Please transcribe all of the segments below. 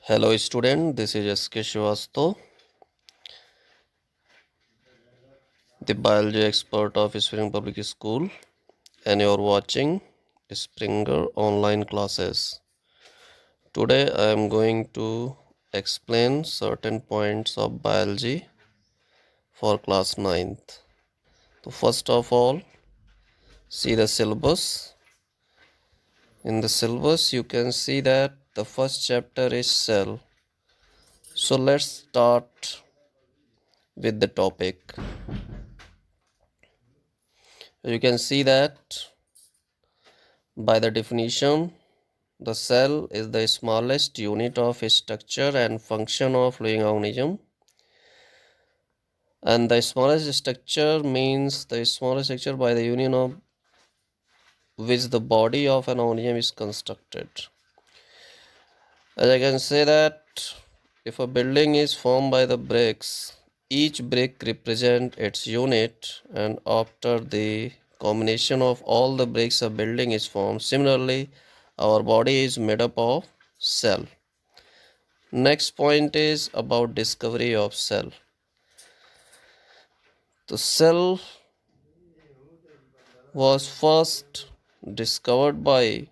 Hello student, this is Srivastav, the biology expert of Spring Public School, and you're watching Springer online classes. Today I am going to explain certain points of biology for class 9th. So first of all, see the syllabus. In the syllabus you can see that the first chapter is cell. So let's start with the topic. You can see that by the definition, the cell is the smallest unit of structure and function of living organism. And the smallest structure means the smallest structure by the union of which the body of an organism is constructed. As I can say that if a building is formed by the bricks, each brick represents its unit, and after the combination of all the bricks a building is formed. Similarly, our body is made up of cell. Next point is about discovery of cell. The cell was first discovered by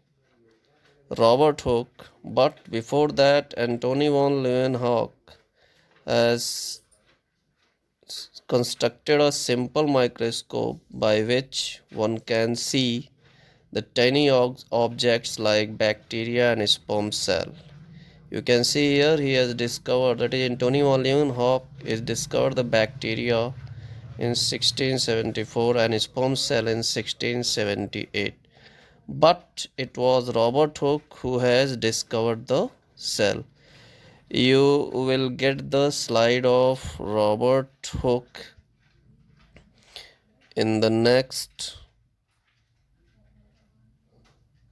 Robert Hooke, but before that Antony von Leeuwenhoek has constructed a simple microscope by which one can see the tiny objects like bacteria and sperm cell. You can see here he has discovered, that is Antony von Leeuwenhoek is discovered the bacteria in 1674 and sperm cell in 1678. But it was Robert Hooke who has discovered the cell. You will get the slide of Robert Hooke in the next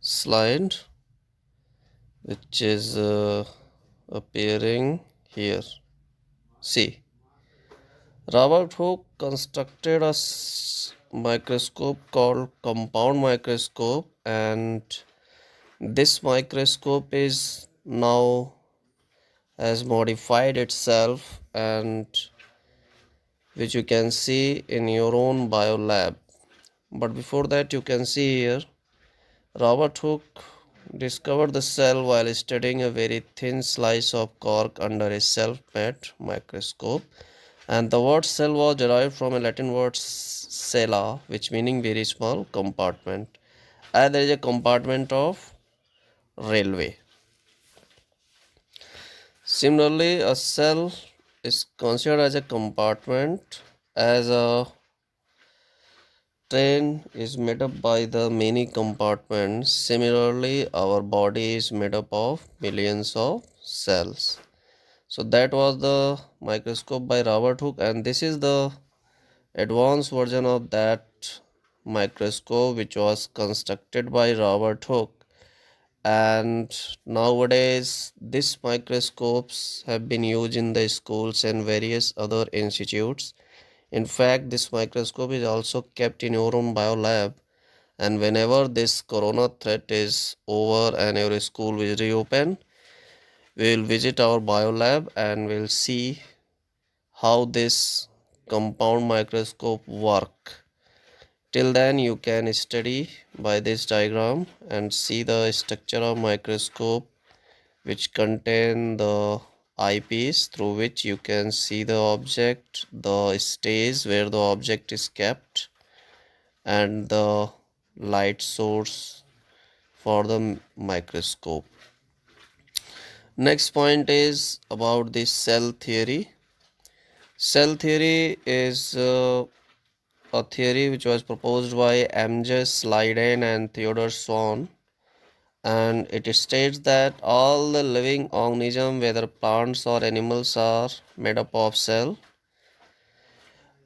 slide, which is appearing here. See, Robert Hooke constructed a microscope called compound microscope, and this microscope is now has modified itself, and which you can see in your own bio lab. But before that, you can see here Robert Hooke discovered the cell while studying a very thin slice of cork under a self-made microscope, and the word cell was derived from a Latin word cella, which meaning very small compartment, and there is a compartment of railway. Similarly, a cell is considered as a compartment, as a train is made up by the many compartments. Similarly, our body is made up of millions of cells. So that was the microscope by Robert Hooke, and this is the advanced version of that microscope which was constructed by Robert Hooke. And nowadays these microscopes have been used in the schools and various other institutes. In fact, this microscope is also kept in your own bio lab, and whenever this corona threat is over and your school will reopen, we will visit our bio lab and we'll see how this compound microscope work. Till then you can study by this diagram and see the structure of microscope, which contain the eyepiece through which you can see the object, the stage where the object is kept, and the light source for the microscope. Next point is about the cell theory. Cell theory is a theory which was proposed by M.J. Leiden and Theodore Swan, and it states that all the living organisms, whether plants or animals, are made up of cell.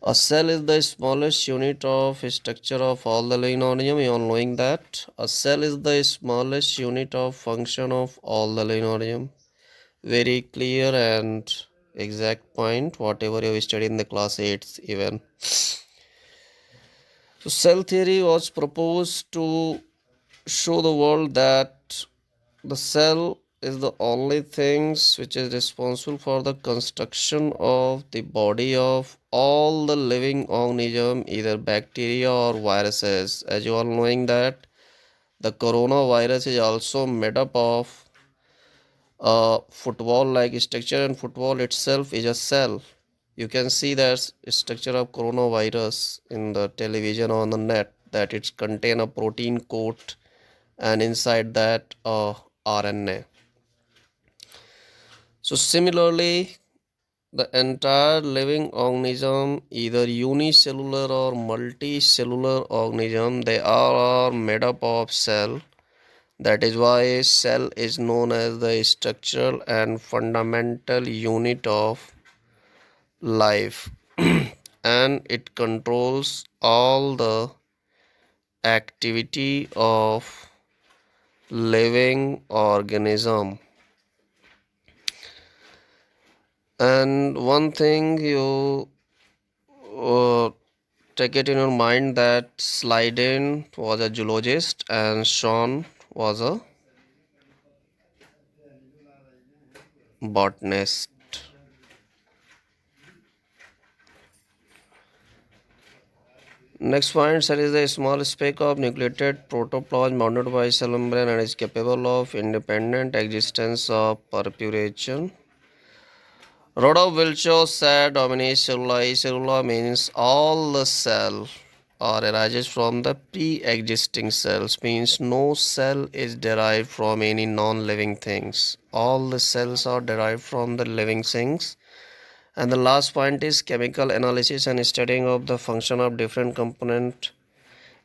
A cell is the smallest unit of structure of all the living organisms. You all knowing that a cell is the smallest unit of function of all the living organisms. Very clear and exact point, whatever you have studied in the class 8 even. So cell theory was proposed to show the world that the cell is the only things which is responsible for the construction of the body of all the living organism, either bacteria or viruses. As you all knowing that the coronavirus is also made up of a football like structure, and football itself is a cell. You can see the structure of coronavirus in the television or on the net, that it contain a protein coat and inside that RNA. So similarly, the entire living organism, either unicellular or multicellular organism, they are made up of cell. That is why cell is known as the structural and fundamental unit of life and it controls all the activity of living organism. And one thing you uh, take it in your mind that Slyden was a zoologist and Sean was a botanist. Next point, cell is a small speck of nucleated protoplasm bounded by cell membrane and is capable of independent existence of perpetuation. Rodolph Virchow said Domini cellula. Cellula means all the cell or arises from the pre-existing cells, means no cell is derived from any non-living things. All the cells are derived from the living things. And the last point is chemical analysis and studying of the function of different component.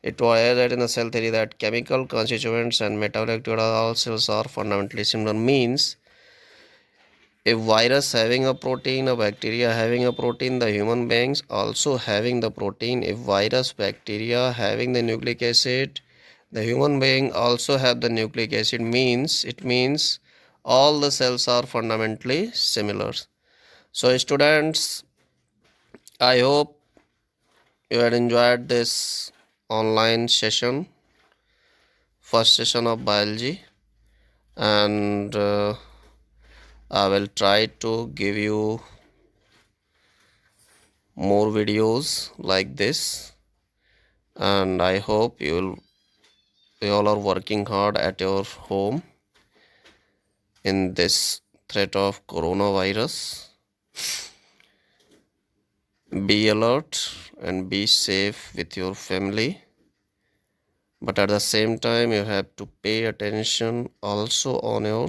It was that in the cell theory that chemical constituents and metabolic to all cells are fundamentally similar, means a virus having a protein, a bacteria having a protein, the human beings also having the protein. If virus, bacteria having the nucleic acid, the human being also have the nucleic acid, means it means all the cells are fundamentally similar. So students, I hope you had enjoyed this online session, first session of biology, and I will try to give you more videos like this, and I hope you all are working hard at your home in this threat of coronavirus. Be alert and be safe with your family, but at the same time you have to pay attention also on your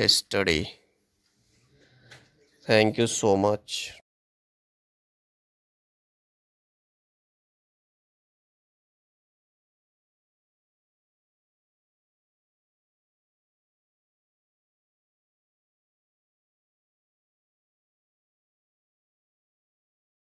study. Thank you so much.